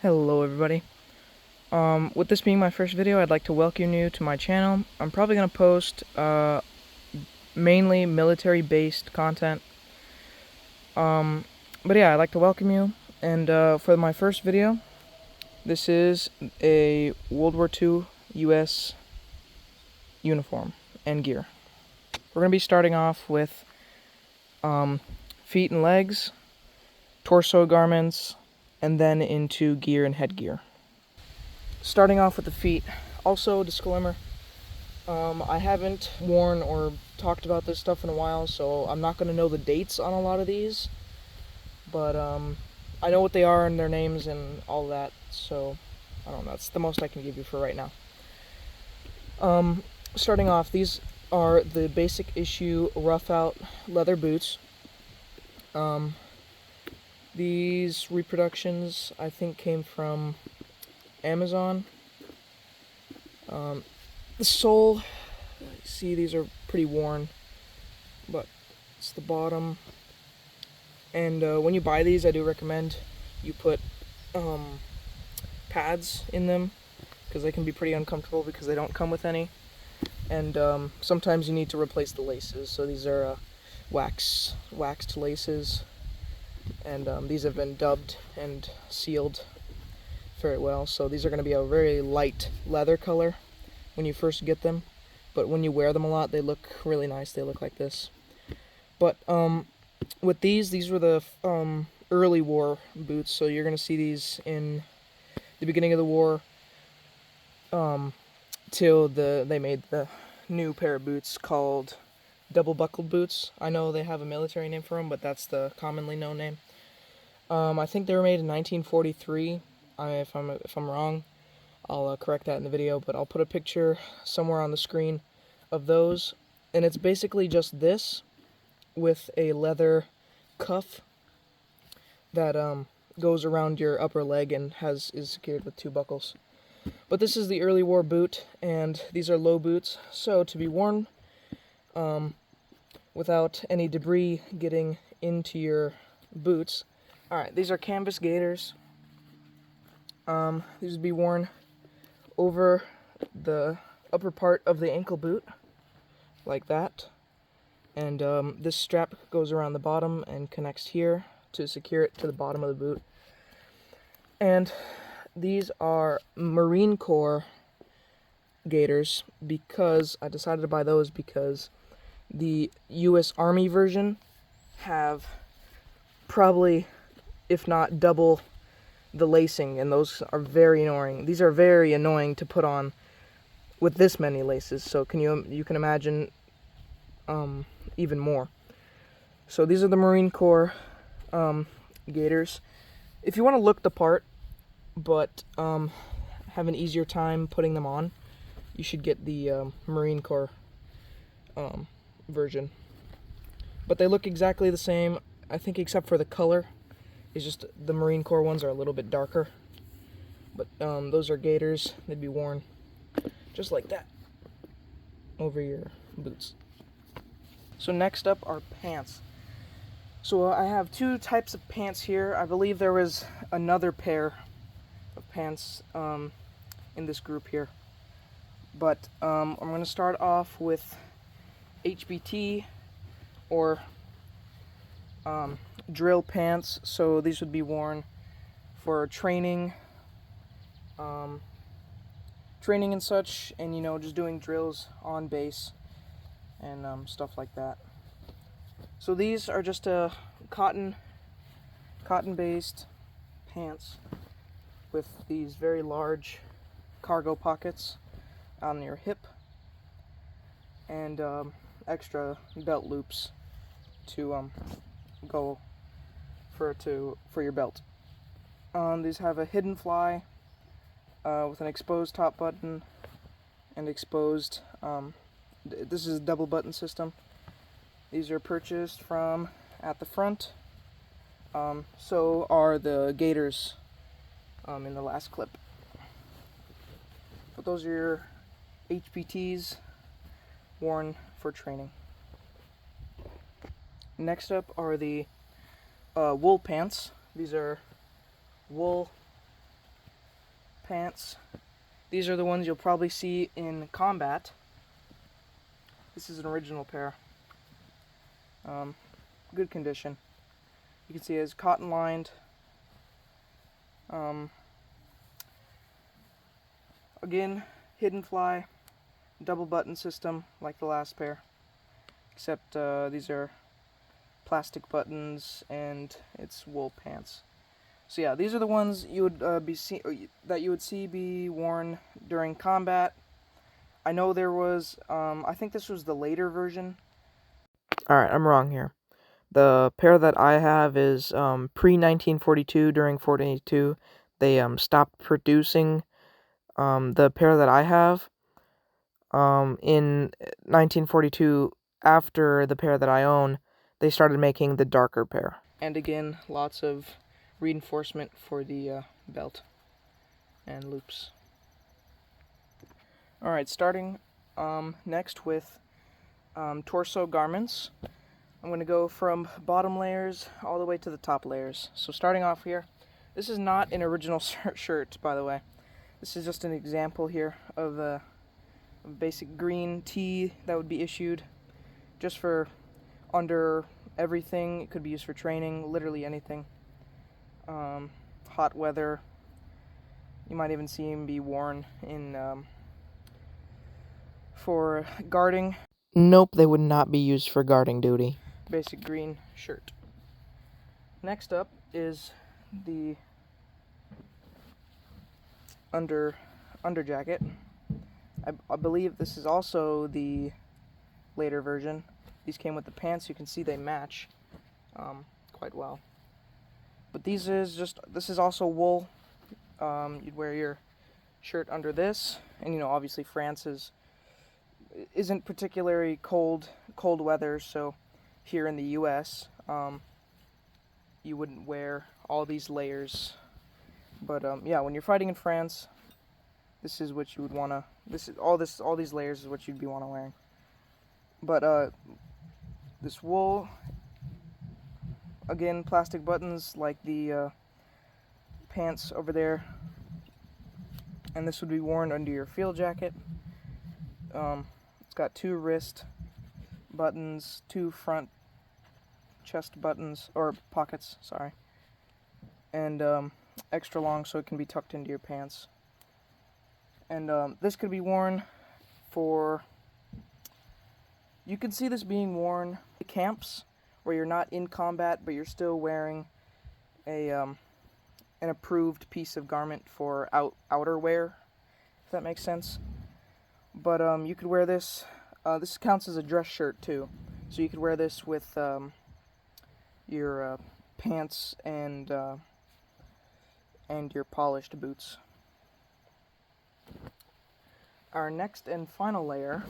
Hello everybody. With this being my first video, I'd like to welcome you to my channel. I'm probably going to post mainly military-based content. But yeah, I'd like to welcome you. And for my first video, this is a World War II U.S. uniform and gear. We're going to be starting off with feet and legs, torso garments, and then into gear and headgear. Starting off with the feet. Also, disclaimer, I haven't worn or talked about this stuff in a while, so I'm not going to know the dates on a lot of these. But I know what they are and their names and all that, so I don't know. That's the most I can give you for right now. Starting off, these are the basic issue rough out leather boots. These reproductions I think came from Amazon. The sole, see, these are pretty worn, but it's the bottom. And when you buy these, I do recommend you put pads in them, because they can be pretty uncomfortable because they don't come with any. And sometimes you need to replace the laces. So these are waxed laces, and these have been dubbed and sealed very well. So these are going to be a very light leather color when you first get them, but when you wear them a lot, they look really nice. They look like this. But with these were the early war boots, so you're going to see these in the beginning of the war till they made the new pair of boots called double-buckled boots. I know they have a military name for them, but that's the commonly known name. I think they were made in 1943. If I'm wrong, I'll correct that in the video, but I'll put a picture somewhere on the screen of those. And it's basically just this with a leather cuff that goes around your upper leg and is secured with two buckles. But this is the early war boot, and these are low boots, so to be worn without any debris getting into your boots. Alright, these are canvas gaiters. These would be worn over the upper part of the ankle boot, like that. And this strap goes around the bottom and connects here to secure it to the bottom of the boot. And these are Marine Corps gaiters, because I decided to buy those because the U.S. Army version have probably, if not double, the lacing, and those are very annoying. These are very annoying to put on with this many laces, so you can imagine even more. So these are the Marine Corps gaiters. If you want to look the part but have an easier time putting them on, you should get the Marine Corps version. But they look exactly the same, I think, except for the color. It's just the Marine Corps ones are a little bit darker. But those are gaiters. They'd be worn just like that over your boots. So next up are pants. So I have two types of pants here. I believe there was another pair of pants in this group here. But I'm going to start off with HBT, or drill pants. So these would be worn for training, and such, and just doing drills on base and stuff like that. So these are just a cotton-based pants with these very large cargo pockets on your hip and extra belt loops to go for your belt. These have a hidden fly with an exposed top button and exposed. This is a double button system. These are purchased from at the front. So are the gaiters in the last clip. But those are your HBTs worn for training. Next up are the wool pants. These are wool pants. These are the ones you'll probably see in combat. This is an original pair. Good condition. You can see it's cotton lined. Again, hidden fly, double button system like the last pair, except these are plastic buttons and it's wool pants. So yeah, these are the ones you would that you would see be worn during combat. I know there was, I think this was the later version. Alright, I'm wrong here. The pair that I have is pre-1942. During 1942, they stopped producing the pair that I have. In 1942, after the pair that I own, they started making the darker pair. And again, lots of reinforcement for the belt and loops. Alright, starting next with torso garments. I'm going to go from bottom layers all the way to the top layers. So starting off here, this is not an original shirt, by the way. This is just an example here of a basic green tee that would be issued just for under everything. It could be used for training, literally anything. Hot weather. You might even see them be worn in for guarding. Nope, they would not be used for guarding duty. Basic green shirt. Next up is the under jacket. I believe this is also the later version. These came with the pants. You can see they match quite well. But this is also wool. You'd wear your shirt under this, and you know, obviously France isn't particularly cold weather, so here in the U.S. You wouldn't wear all these layers. But yeah, when you're fighting in France, this is what you would want to. All these layers is what you'd be want to wearing. But this wool, again, plastic buttons like the pants over there, and this would be worn under your field jacket. It's got 2 wrist buttons, 2 front chest buttons, or pockets, sorry, and extra long so it can be tucked into your pants. And this could be worn for, you could see this being worn at camps where you're not in combat but you're still wearing an approved piece of garment for outerwear, if that makes sense. But you could wear this. This counts as a dress shirt too, so you could wear this with your pants and your polished boots. Our next and final layer,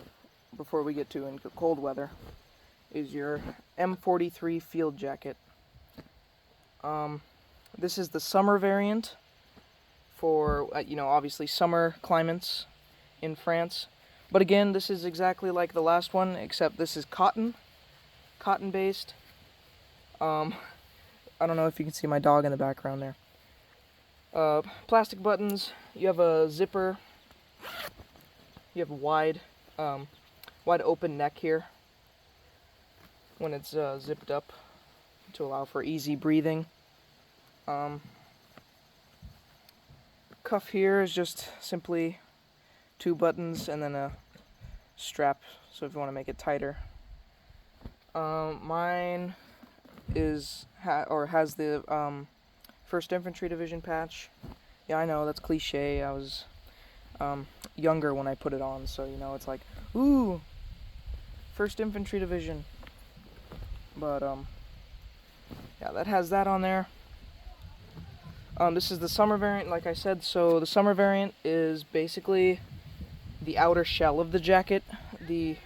before we get to cold weather, is your M43 field jacket. This is the summer variant for, obviously summer climates in France. But again, this is exactly like the last one, except this is cotton-based. I don't know if you can see my dog in the background there. Plastic buttons. You have a zipper. You have a wide open neck here when it's zipped up to allow for easy breathing. Cuff here is just simply 2 buttons and then a strap, so if you want to make it tighter. Mine has the 1st Infantry Division patch. Yeah, I know, that's cliche. I was younger when I put it on, so it's like, ooh, 1st Infantry Division. But yeah, that has that on there. This is the summer variant, like I said. So the summer variant is basically the outer shell of the jacket. The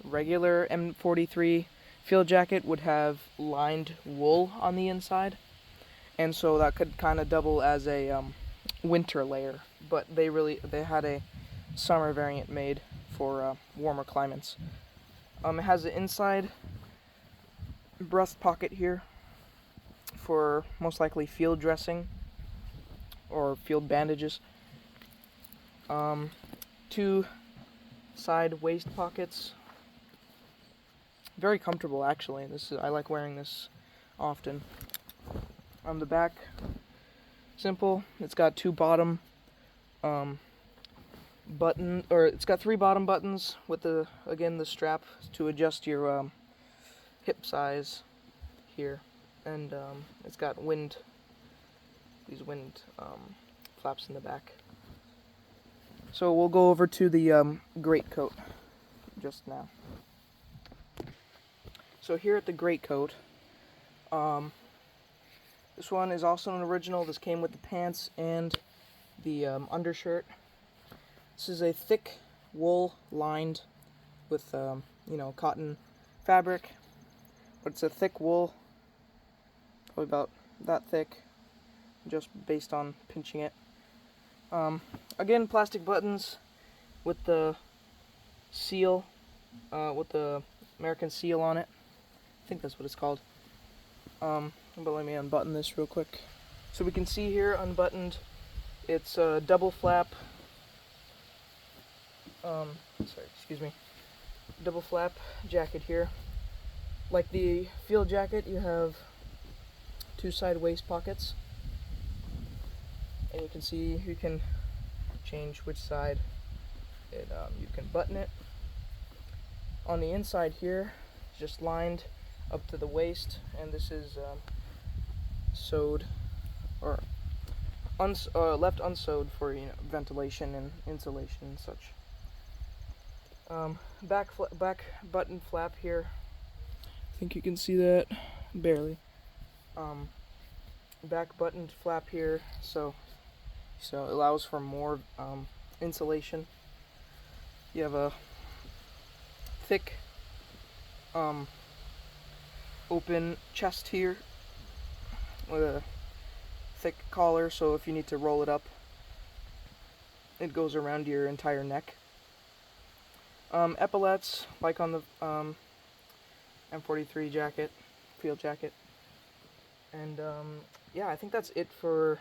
regular M43 field jacket would have lined wool on the inside, and so that could kind of double as a winter layer. But they had a summer variant made for warmer climates. It has an inside breast pocket here for most likely field dressing or field bandages. Two side waist pockets. Very comfortable, actually. I like wearing this often. On the back, simple. It's got two bottom it's got three bottom buttons with the strap to adjust your hip size here, and it's got these wind flaps in the back. So we'll go over to the greatcoat just now. So here at the greatcoat, this one is also an original. This came with the pants and the undershirt. This is a thick wool lined with cotton fabric, but it's a thick wool, probably about that thick, just based on pinching it. Again, plastic buttons with the seal, with the American seal on it. I think that's what it's called. But let me unbutton this real quick. So we can see here, unbuttoned, it's a double flap. Double flap jacket here. Like the field jacket, you have two side waist pockets, and you can see you can change which side you can button it. On the inside here, it's just lined up to the waist, and this is sewed or left unsewed for ventilation and insulation and such. Back button flap here. I think you can see that barely. Back buttoned flap here, so it allows for more insulation. You have a thick open chest here with a thick collar, so if you need to roll it up, it goes around your entire neck. Epaulettes, like on the M43 jacket, field jacket. And yeah, I think that's it for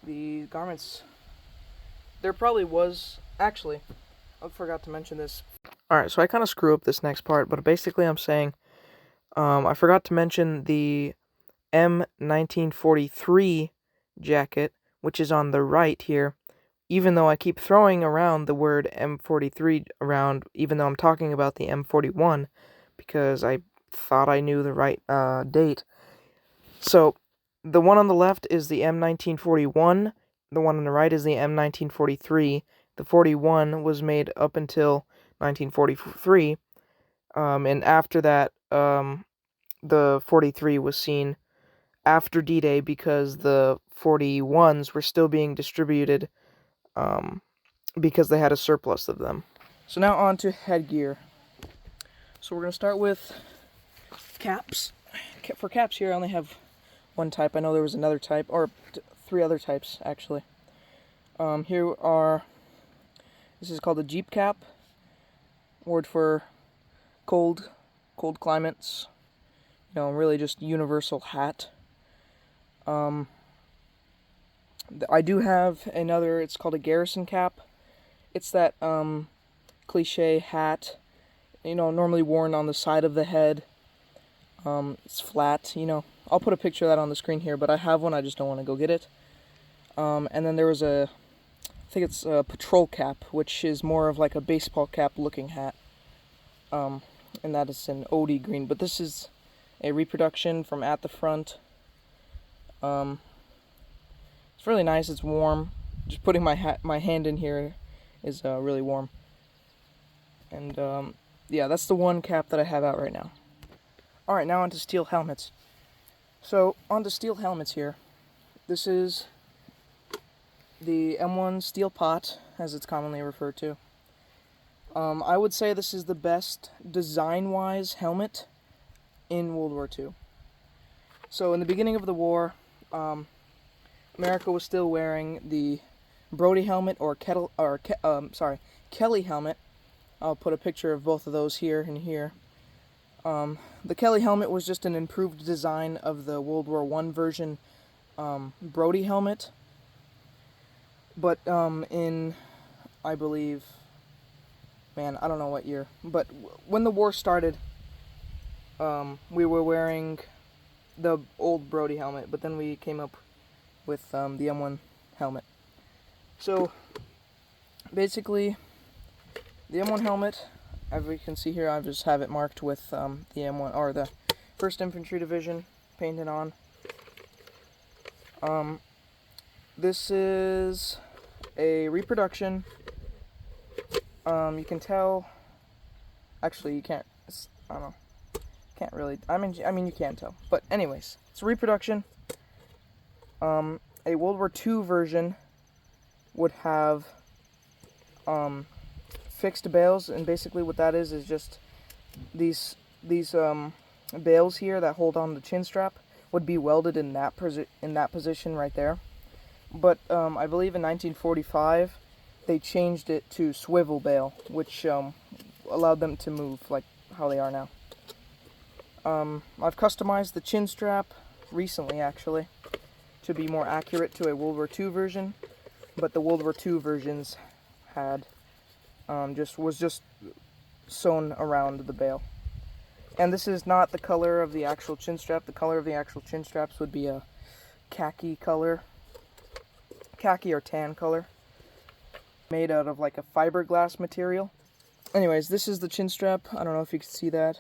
the garments. There probably was, actually, I forgot to mention this. Alright, so I kind of screw up this next part, but basically I'm saying, I forgot to mention the M1943 jacket, which is on the right here. Even though I keep throwing around the word M43 around, even though I'm talking about the M41, because I thought I knew the right date. So, the one on the left is the M1941, the one on the right is the M1943. The 41 was made up until 1943, and after that, the 43 was seen after D-Day because the 41s were still being distributed because they had a surplus of them. So now on to headgear. So we're going to start with caps. For caps here, I only have one type. I know there was another type, or three other types, actually. This is called a Jeep cap. Word for cold climates. Really just universal hat. I do have another, it's called a Garrison cap. It's that cliche hat, normally worn on the side of the head. It's flat, I'll put a picture of that on the screen here, but I have one, I just don't want to go get it. And then there was I think it's a patrol cap, which is more of like a baseball cap looking hat. And that is an OD green, but this is a reproduction from at the front. It's really nice, it's warm. Just putting my hand in here is really warm. And yeah, that's the one cap that I have out right now. Alright, now onto steel helmets. So, onto steel helmets here. This is the M1 Steel Pot, as it's commonly referred to. I would say this is the best design-wise helmet in World War II. So, in the beginning of the war, America was still wearing the Brodie helmet or Kelly helmet. I'll put a picture of both of those here and here. The Kelly helmet was just an improved design of the World War I version Brodie helmet. But in, I believe, man, I don't know what year, but when the war started, we were wearing the old Brody helmet, but then we came up with the M1 helmet. So basically, the M1 helmet, as we can see here, I just have it marked with the M1 or the 1st Infantry Division painted on. This is a reproduction. You can tell. Actually, you can't. I don't know. Can't really. I mean, you can tell. But anyways, it's a reproduction. A World War II version would have fixed bales, and basically what that is just these bales here that hold on the chin strap would be welded in that position right there. But I believe in 1945 they changed it to swivel bale, which allowed them to move like how they are now. I've customized the chin strap recently, actually, to be more accurate to a World War II version, but the World War II versions had was just sewn around the bale. And this is not the color of the actual chin strap. The color of the actual chin straps would be a khaki color, khaki or tan color, made out of like a fiberglass material. Anyways, this is the chin strap. I don't know if you can see that.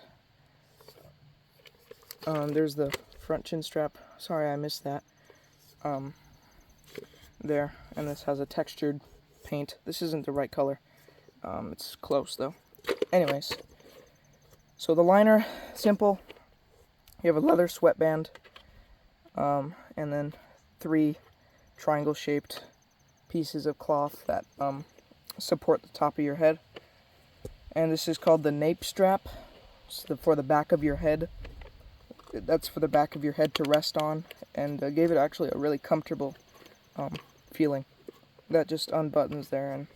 There's the front chin strap. Sorry, I missed that. There, and this has a textured paint. This isn't the right color. It's close though. Anyways, so the liner, simple. You have a leather sweatband, and then 3 triangle-shaped pieces of cloth that support the top of your head. And this is called the nape strap. It's for the back of your head. That's for the back of your head to rest on, and gave it actually a really comfortable feeling. That just unbuttons there, and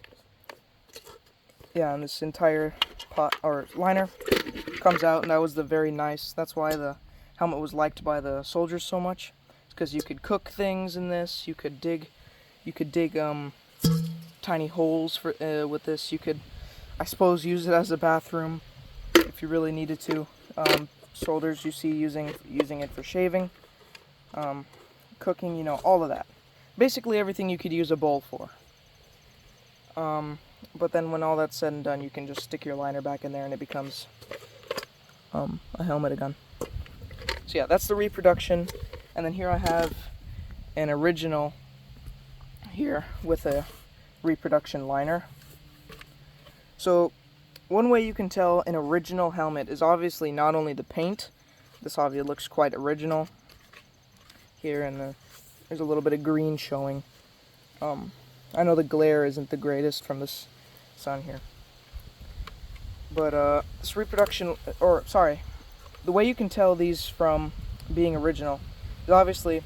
yeah, and this entire pot or liner comes out, and that was very nice. That's why the helmet was liked by the soldiers so much. It's because you could cook things in this. You could dig tiny holes for with this. You could, I suppose, use it as a bathroom if you really needed to. Soldiers you see using it for shaving, cooking, you know, all of that. Basically everything you could use a bowl for. But then when all that's said and done, you can just stick your liner back in there and it becomes a helmet again. So yeah, that's the reproduction. And then here I have an original here with a reproduction liner. So one way you can tell an original helmet is obviously not only the paint. This obviously looks quite original here, and there's a little bit of green showing. I know the glare isn't the greatest from this sun here, but this reproduction, or sorry, the way you can tell these from being original is obviously,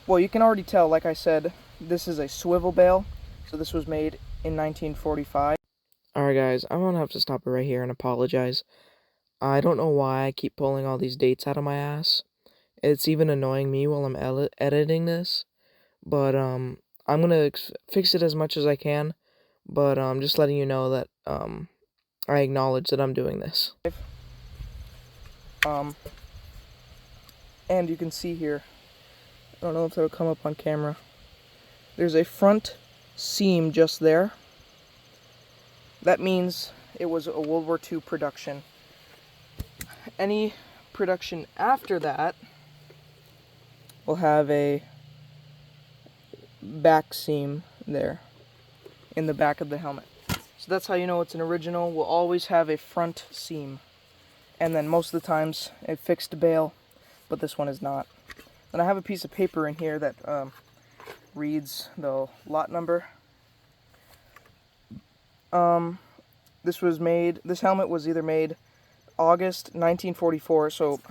well, you can already tell, like I said, this is a swivel bale, so this was made in 1945. Alright guys, I'm gonna have to stop it right here and apologize. I don't know why I keep pulling all these dates out of my ass. It's even annoying me while I'm editing this. But I'm gonna fix it as much as I can. But just letting you know that I acknowledge that I'm doing this. And you can see here, I don't know if it'll come up on camera. There's a front seam just there. That means it was a World War II production. Any production after that will have a back seam there in the back of the helmet. So that's how you know it's an original. We'll always have a front seam. And then most of the times a fixed bale, but this one is not. Then I have a piece of paper in here that reads the lot number. This helmet was either made August 1944, so,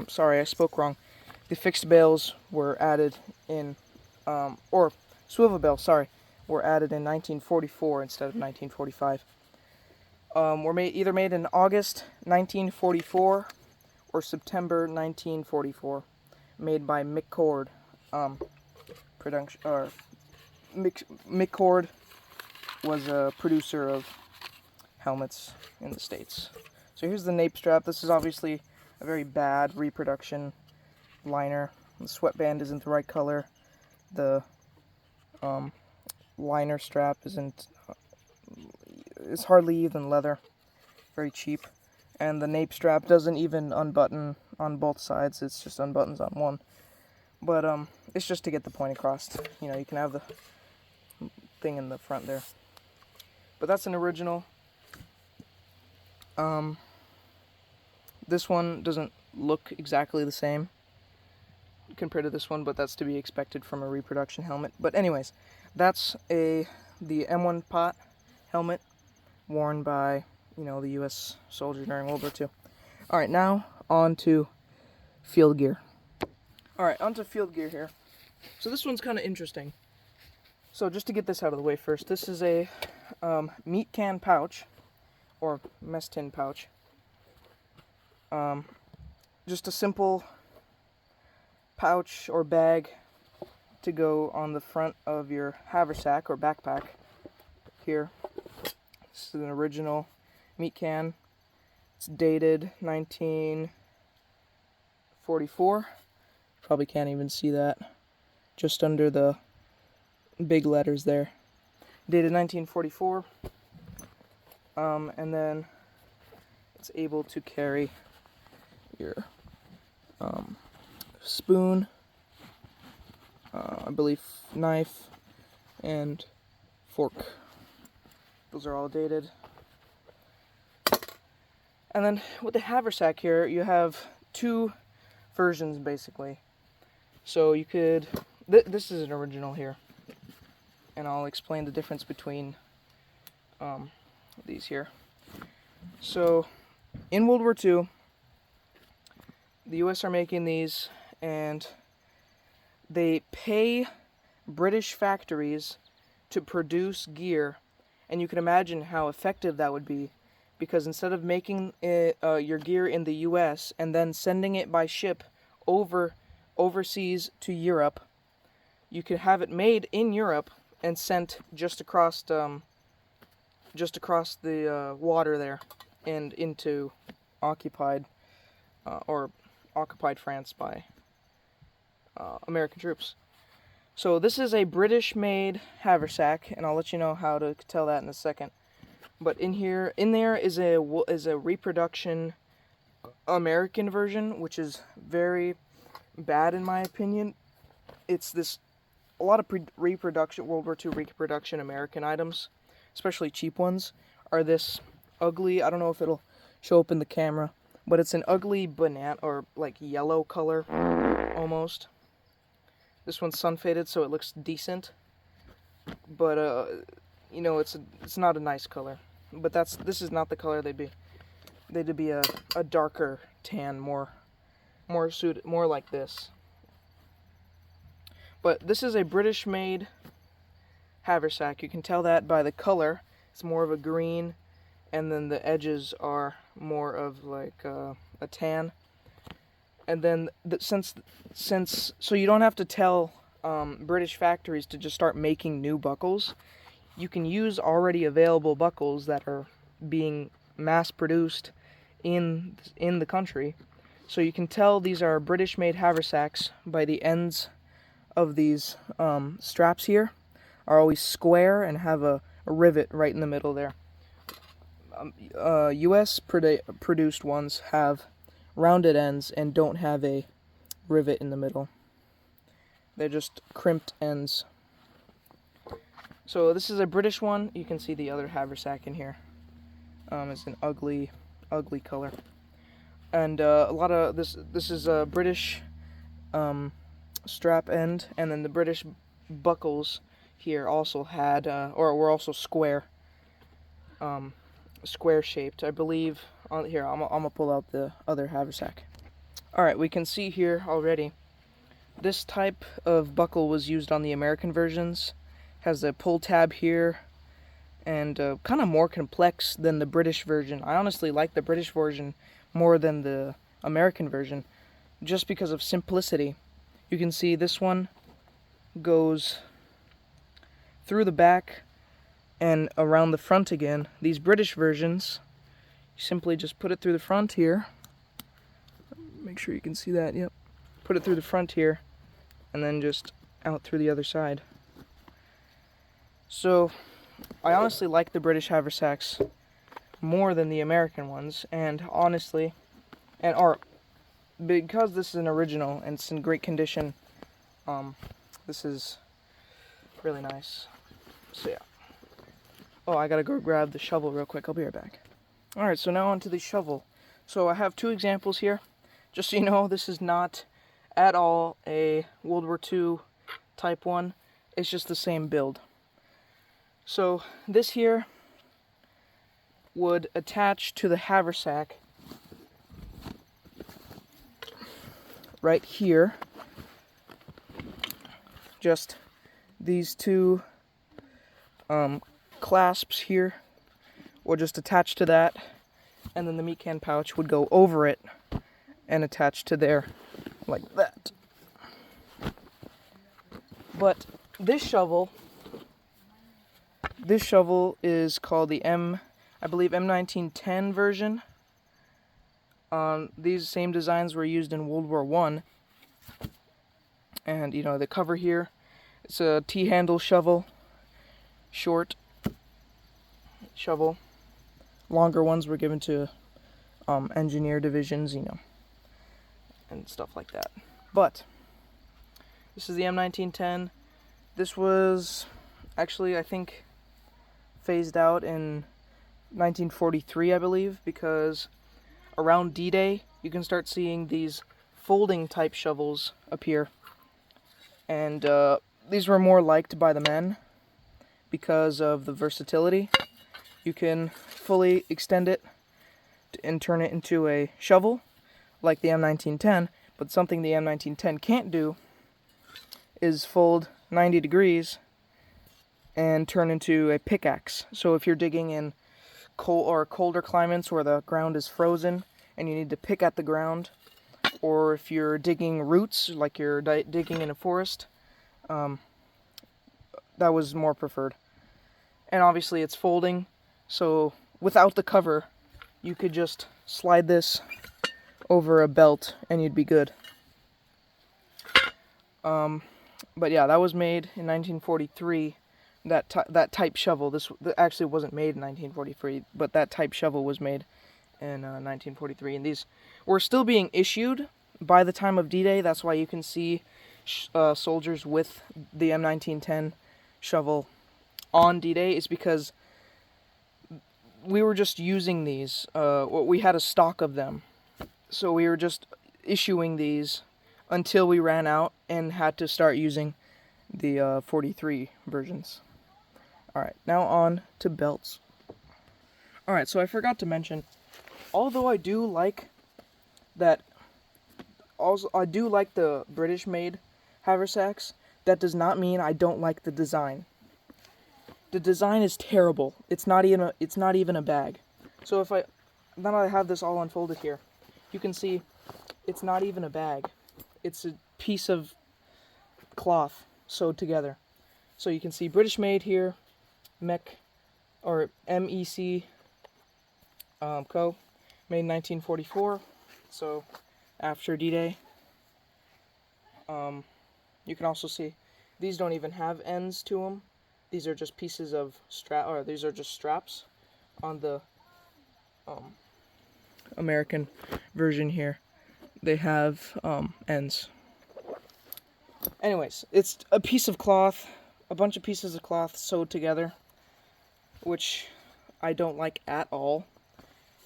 sorry, I spoke wrong. The fixed bales were added in, or swivel bales, sorry, were added in 1944 instead of 1945. Were either made in August 1944 or September 1944, made by McCord, production, or McCord was a producer of helmets in the States. So here's the nape strap. This is obviously a very bad reproduction liner. The sweatband isn't the right color. The liner strap isn't, it's hardly even leather. Very cheap. And the nape strap doesn't even unbutton on both sides. It's just unbuttons on one. But it's just to get the point across. You know, you can have the thing in the front there. But that's an original. This one doesn't look exactly the same compared to this one, but that's to be expected from a reproduction helmet. But anyways, that's the M1 pot helmet worn by, you know, the U.S. soldier during World War II. All right, now on to field gear. All right, on to field gear here. So this one's kind of interesting. So just to get this out of the way first, this is a meat can pouch, or mess tin pouch. Just a simple pouch or bag to go on the front of your haversack or backpack here. This is an original meat can. It's dated 1944. Probably can't even see that. Just under the big letters there. Dated 1944. And then it's able to carry your spoon, I believe knife, and fork. Those are all dated. And then with the haversack here, you have two versions basically. So you could, this is an original here, and I'll explain the difference between these here. So in World War II, the US are making these, and they pay British factories to produce gear, and you can imagine how effective that would be, because instead of making your gear in the US and then sending it by ship overseas to Europe, you could have it made in Europe and sent just across the water there and into occupied France by American troops. So this is a British-made haversack, and I'll let you know how to tell that in a second. But in there is a reproduction American version, which is very bad in my opinion. It's a lot of reproduction World War II reproduction American items, especially cheap ones, are this ugly. I don't know if it'll show up in the camera, but it's an ugly banana or like yellow color almost. This one's sun faded, so it looks decent, but you know, it's not a nice color. But this is not the color they'd be. They'd be a darker tan, more suited, more like this. But this is a British-made haversack. You can tell that by the color. It's more of a green, and then the edges are more of like a tan. And then so you don't have to tell British factories to just start making new buckles. You can use already available buckles that are being mass-produced in the country. So you can tell these are British-made haversacks by the ends of these straps here are always square and have a rivet right in the middle there. U.S. produced ones have rounded ends and don't have a rivet in the middle. They're just crimped ends. So this is a British one. You can see the other haversack in here. It's an ugly color. And a lot of this is a British strap end, and then the British buckles here also had or were also square shaped, I believe. Here, I'm gonna pull out the other haversack. All right, we can see here already. This type of buckle was used on the American versions. Has a pull tab here, and kind of more complex than the British version. I honestly like the British version more than the American version, just because of simplicity. You can see this one goes through the back and around the front again. These British versions, you simply just put it through the front here. Make sure you can see that, yep. Put it through the front here, and then just out through the other side. So, I honestly like the British haversacks more than the American ones, and honestly, because this is an original and it's in great condition, this is really nice. So yeah. Oh, I gotta go grab the shovel real quick. I'll be right back. Alright, so now onto the shovel. So I have two examples here. Just so you know, this is not at all a World War II Type 1. It's just the same build. So this here would attach to the haversack right here. Just these two clasps here would just attach to that, and then the meat can pouch would go over it and attach to there like that. But this shovel is called the I believe M1910 version. These same designs were used in World War I. And, you know, the cover here, it's a T-handle shovel, short shovel. Longer ones were given to engineer divisions, you know, and stuff like that. But this is the M1910. This was actually, I think, phased out in 1943, I believe, because around D-Day, you can start seeing these folding type shovels appear. And these were more liked by the men because of the versatility. You can fully extend it and turn it into a shovel, like the M1910, but something the M1910 can't do is fold 90 degrees and turn into a pickaxe. So if you're digging in colder climates where the ground is frozen and you need to pick at the ground, or if you're digging roots, like you're digging in a forest, that was more preferred. And obviously it's folding, so without the cover, you could just slide this over a belt and you'd be good. But yeah, that was made in 1943. That type shovel. This actually wasn't made in 1943, but that type shovel was made in 1943, and these were still being issued by the time of D-Day. That's why you can see soldiers with the M1910 shovel on D-Day, is because we were just using these. We had a stock of them, so we were just issuing these until we ran out and had to start using the 43 versions. Alright, now on to belts. Alright, so I forgot to mention, although I do like that, I do like the British-made haversacks, that does not mean I don't like the design. The design is terrible. It's not even a bag. So now that I have this all unfolded here, you can see it's not even a bag. It's a piece of cloth sewed together. So you can see British made here, MEC Co. Made in 1944. So after D-Day. You can also see these don't even have ends to them. These are just pieces of these are just straps on the American version here. They have ends. Anyways, it's a piece of cloth, a bunch of pieces of cloth sewed together, which I don't like at all.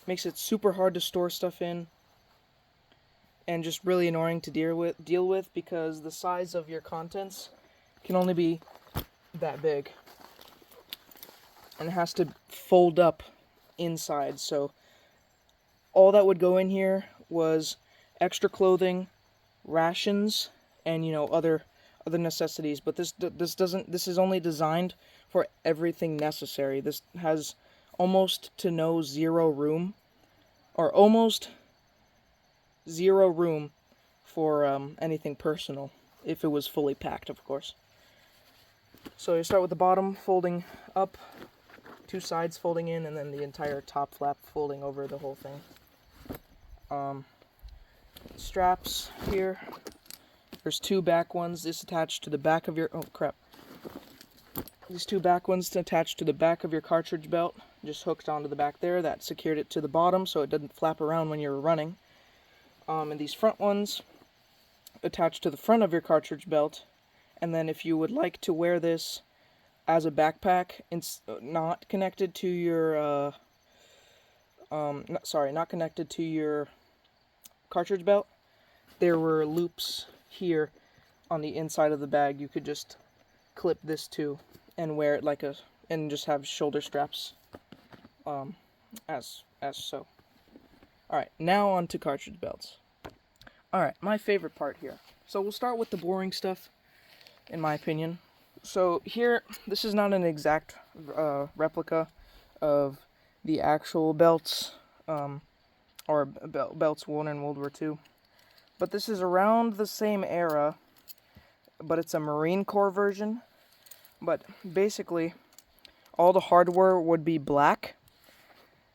Makes it super hard to store stuff in, and just really annoying to deal with because the size of your contents can only be that big, and it has to fold up inside. So all that would go in here was extra clothing, rations, and, you know, other necessities. But this is only designed for everything necessary. This has almost to no zero room, or almost zero room for anything personal, if it was fully packed, of course. So you start with the bottom folding up, two sides folding in, and then the entire top flap folding over the whole thing. Straps here. There's two back ones. This attached to the back of your... Oh, crap. These two back ones attached to the back of your cartridge belt. Just hooked onto the back there. That secured it to the bottom so it doesn't flap around when you're running. And these front ones attached to the front of your cartridge belt. And then if you would like to wear this as a backpack, not connected to your... not connected to your cartridge belt, there were loops here on the inside of the bag. You could just clip this to and wear it and just have shoulder straps as so. Alright, now on to cartridge belts. Alright, my favorite part here. So we'll start with the boring stuff, in my opinion. So here, this is not an exact replica of the actual belts, or belts worn in World War II. But this is around the same era, but it's a Marine Corps version. But basically, all the hardware would be black,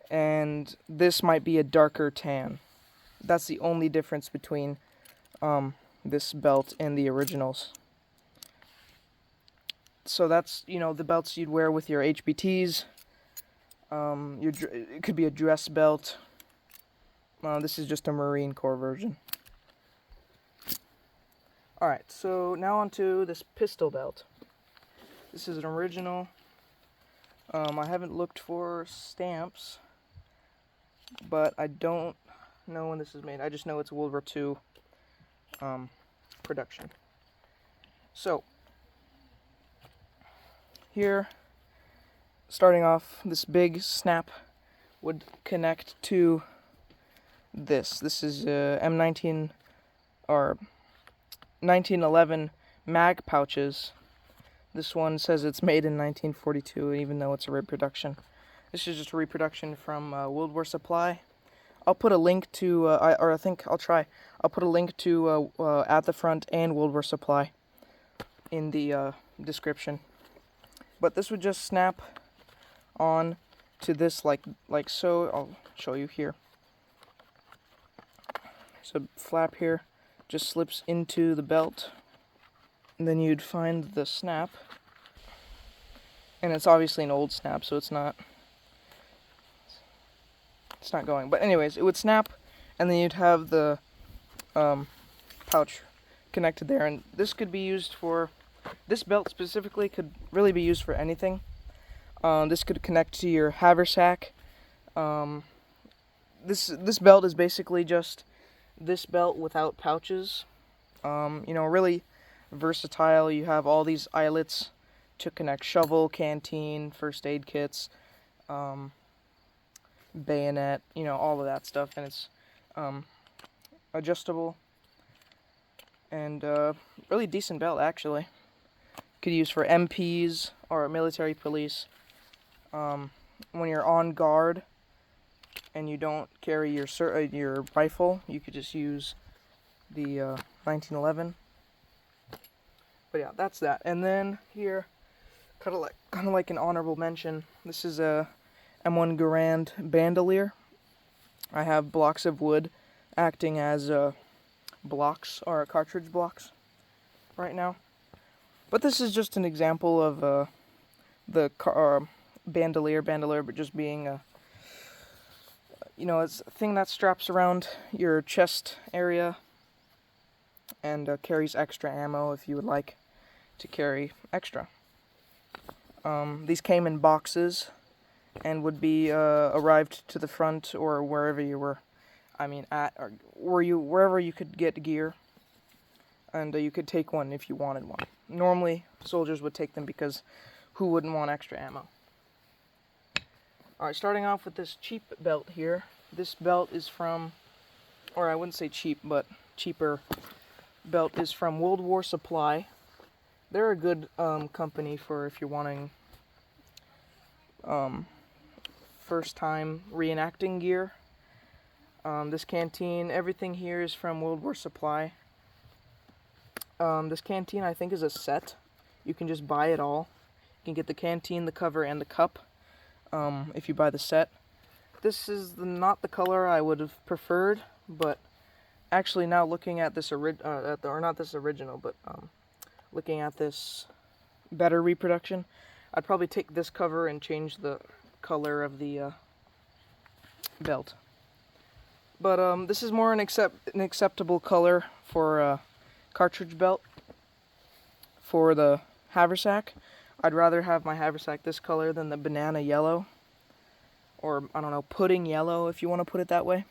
and this might be a darker tan. That's the only difference between this belt and the originals. So that's, the belts you'd wear with your HBTs. It could be a dress belt. This is just a Marine Corps version. Alright, so now onto this pistol belt. This is an original. I haven't looked for stamps, but I don't know when this is made. I just know it's World War II production. So, here, starting off, this big snap would connect to this. This is M19 or 1911 mag pouches. This one says it's made in 1942, even though it's a reproduction. This is just a reproduction from World War Supply. I'll put a link to, I'll put a link to At the Front and World War Supply in the description. But this would just snap on to this like so. I'll show you here. There's a flap here. Just slips into the belt, and then you'd find the snap, and it's obviously an old snap, so it's not going. But anyways, it would snap, and then you'd have the pouch connected there, and this could be used for, this belt specifically could really be used for anything. This could connect to your haversack. This belt is basically just this belt without pouches. Really versatile. You have all these eyelets to connect shovel, canteen, first aid kits, bayonet, all of that stuff, and it's adjustable and really decent belt actually. Could use for MPs or military police. When you're on guard and you don't carry your rifle, you could just use the 1911. But yeah, that's that. And then here, kind of like an honorable mention. This is a M1 Garand bandolier. I have blocks of wood acting as blocks or cartridge blocks right now. But this is just an example of the bandolier, but just being it's a thing that straps around your chest area and carries extra ammo if you would like to carry extra. These came in boxes and would be arrived to the front or wherever you were, wherever you could get gear, and you could take one if you wanted one. Normally, soldiers would take them because who wouldn't want extra ammo? Alright, starting off with this cheap belt here. This belt is from, or I wouldn't say cheap, but cheaper belt is from World War Supply. They're a good company for if you're wanting first time reenacting gear. This canteen, everything here is from World War Supply. This canteen I think is a set. You can just buy it all. You can get the canteen, the cover, and the cup if you buy the set. This is not the color I would have preferred, but actually now looking at this looking at this better reproduction, I'd probably take this cover and change the color of the belt. But this is more an acceptable color for a cartridge belt. For the haversack, I'd rather have my haversack this color than the banana yellow, or I don't know, pudding yellow if you want to put it that way.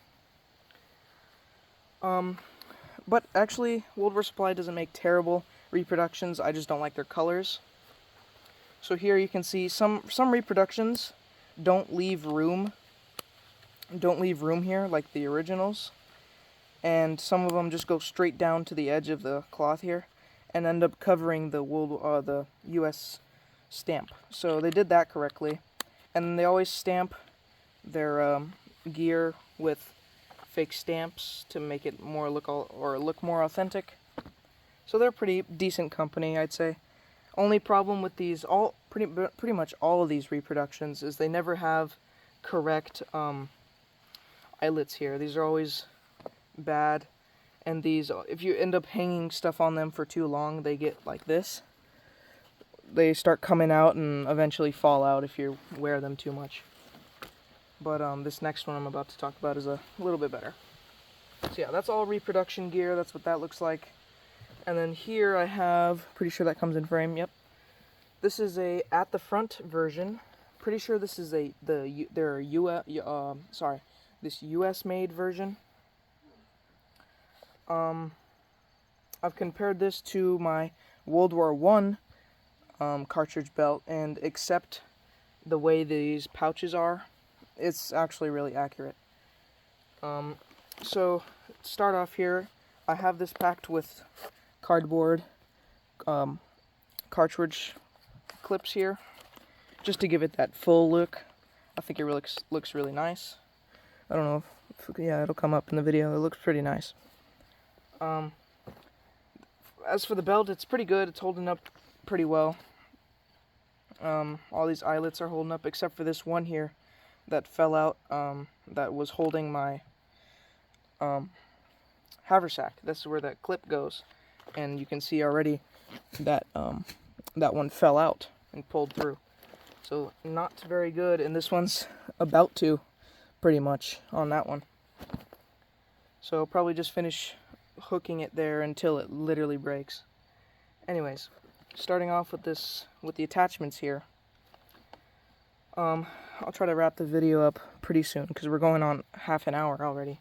But actually, World War Supply doesn't make terrible reproductions. I just don't like their colors. So here you can see some reproductions don't leave room here like the originals, and some of them just go straight down to the edge of the cloth here and end up covering the U.S. stamp. So they did that correctly, and they always stamp their gear with fake stamps to make it look more authentic. So they're pretty decent company, I'd say. Only problem with these pretty much all of these reproductions is they never have correct eyelets here. These are always bad, and these, if you end up hanging stuff on them for too long, they get like this. They start coming out and eventually fall out if you wear them too much. But this next one I'm about to talk about is a little bit better. So yeah, that's all reproduction gear. That's what that looks like. And then here I have, pretty sure that comes in frame. Yep. This is a at the front version. Pretty sure this is this US made version. I've compared this to my World War I cartridge belt, and except the way these pouches are, it's actually really accurate. So, to start off here, I have this packed with cardboard cartridge clips here, just to give it that full look. I think it really looks really nice. I don't know if yeah, it'll come up in the video. It looks pretty nice. As for the belt, it's pretty good. It's holding up pretty well. All these eyelets are holding up except for this one here that fell out, that was holding my haversack. That's where that clip goes, and you can see already that that one fell out and pulled through. So not very good, and this one's about to, pretty much, on that one. So I'll probably just finish hooking it there until it literally breaks. Anyways, starting off with the attachments here. I'll try to wrap the video up pretty soon because we're going on half an hour already.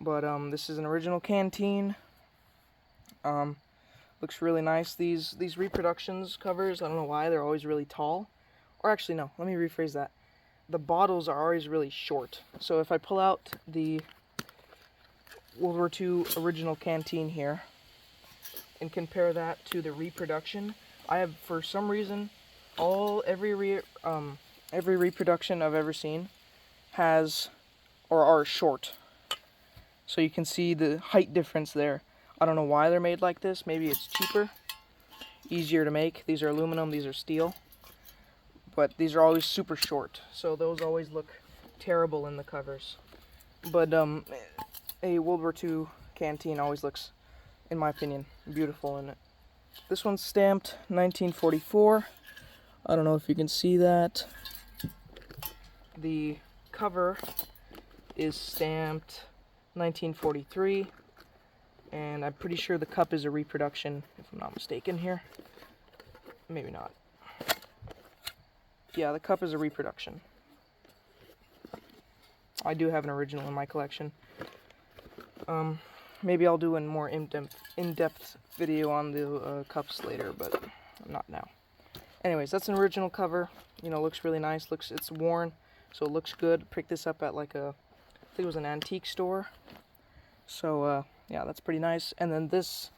But this is an original canteen. Looks really nice. These reproductions covers, I don't know why, they're always really tall. Or actually, no, let me rephrase that. The bottles are always really short. So if I pull out the World War II original canteen here and compare that to the reproduction, I have, for some reason, every reproduction I've ever seen has or are short. So you can see the height difference there. I don't know why they're made like this. Maybe it's cheaper, easier to make. These are aluminum, these are steel. But these are always super short, so those always look terrible in the covers. But a World War II canteen always looks, in my opinion, beautiful in it. This one's stamped 1944. I don't know if you can see that. The cover is stamped 1943, and I'm pretty sure the cup is a reproduction, if I'm not mistaken here. Maybe not. Yeah, the cup is a reproduction. I do have an original in my collection. Maybe I'll do a more in-depth video on the cups later, but not now. Anyways, that's an original cover. You know, looks really nice. It's worn, so it looks good. Picked this up at like I think it was an antique store. So yeah, that's pretty nice. And then this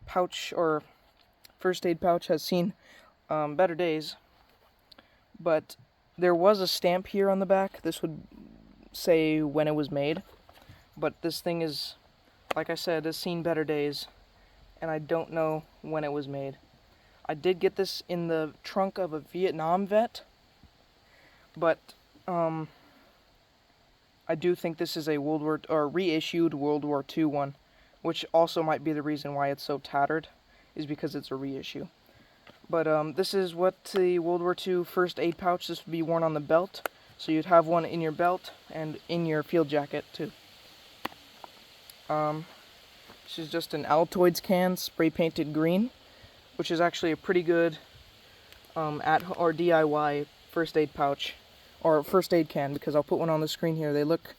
pouch, or first aid pouch, has seen better days, but there was a stamp here on the back. This would say when it was made, but this thing is, like I said, has seen better days, and I don't know when it was made. I did get this in the trunk of a Vietnam vet, but I do think this is a reissued World War II one, which also might be the reason why it's so tattered, is because it's a reissue. But this is what the World War II first aid pouch. This would be worn on the belt, so you'd have one in your belt and in your field jacket too. This is just an Altoids can, spray painted green, which is actually a pretty good DIY first aid pouch, or first aid can, because I'll put one on the screen here. They look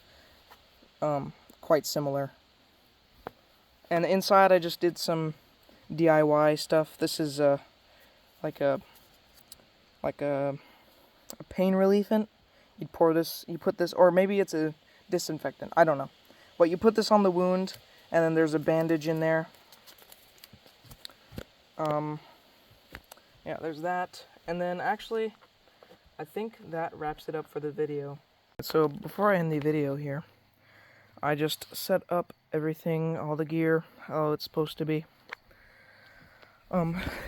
quite similar. And inside I just did some DIY stuff. This is like a pain relievant. You put this, or maybe it's a disinfectant, I don't know. But you put this on the wound, and then there's a bandage in there. Yeah, there's that. And then actually, I think that wraps it up for the video. So before I end the video here, I just set up everything, all the gear, how it's supposed to be.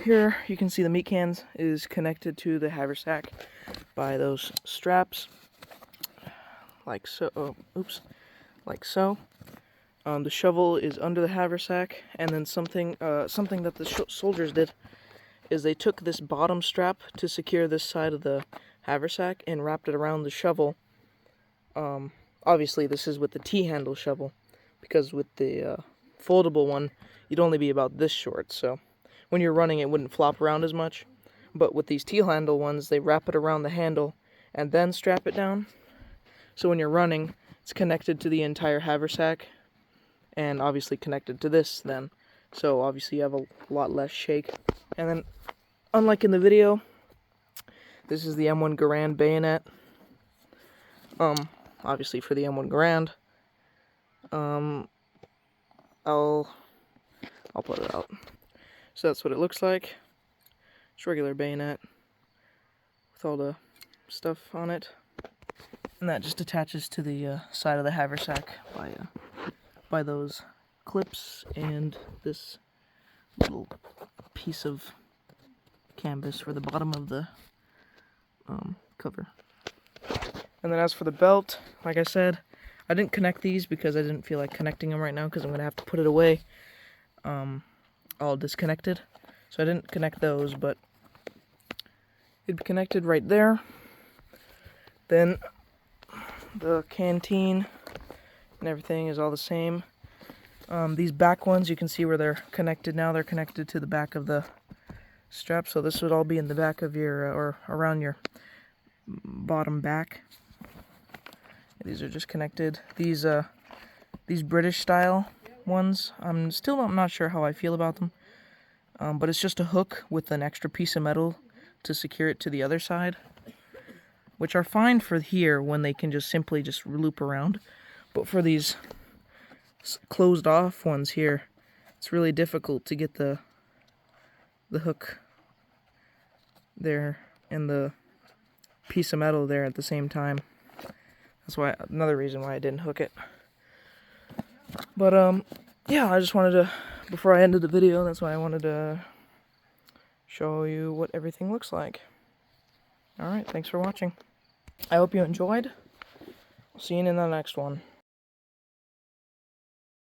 Here you can see the meat cans is connected to the haversack by those straps, like so. Like so. The shovel is under the haversack, and then something that the soldiers did is they took this bottom strap to secure this side of the haversack and wrapped it around the shovel. Obviously this is with the T-handle shovel, because with the foldable one, you'd only be about this short, so when you're running it wouldn't flop around as much. But with these T-handle ones, they wrap it around the handle and then strap it down. So when you're running, it's connected to the entire haversack, and obviously connected to this then. So obviously you have a lot less shake. And then, unlike in the video, this is the M1 Garand bayonet. Obviously for the M1 Garand. I'll put it out. So that's what it looks like. It's a regular bayonet with all the stuff on it. And that just attaches to the side of the haversack by those clips and this little piece of canvas for the bottom of the cover. And then as for the belt, like I said, I didn't connect these because I didn't feel like connecting them right now because I'm going to have to put it away all disconnected. So I didn't connect those, but it'd be connected right there. Then the canteen and everything is all the same. These back ones, you can see where they're connected now. They're connected to the back of the strap, so this would all be in the back of your, or around your bottom back. These are just connected. These British style ones, I'm not sure how I feel about them. But it's just a hook with an extra piece of metal to secure it to the other side, which are fine for here when they can just simply loop around. But for these closed off ones here, it's really difficult to get the hook there and the piece of metal there at the same time. That's why, another reason why I didn't hook it. But yeah, I just wanted to, before I ended the video, that's why I wanted to show you what everything looks like. Alright, thanks for watching. I hope you enjoyed. See you in the next one.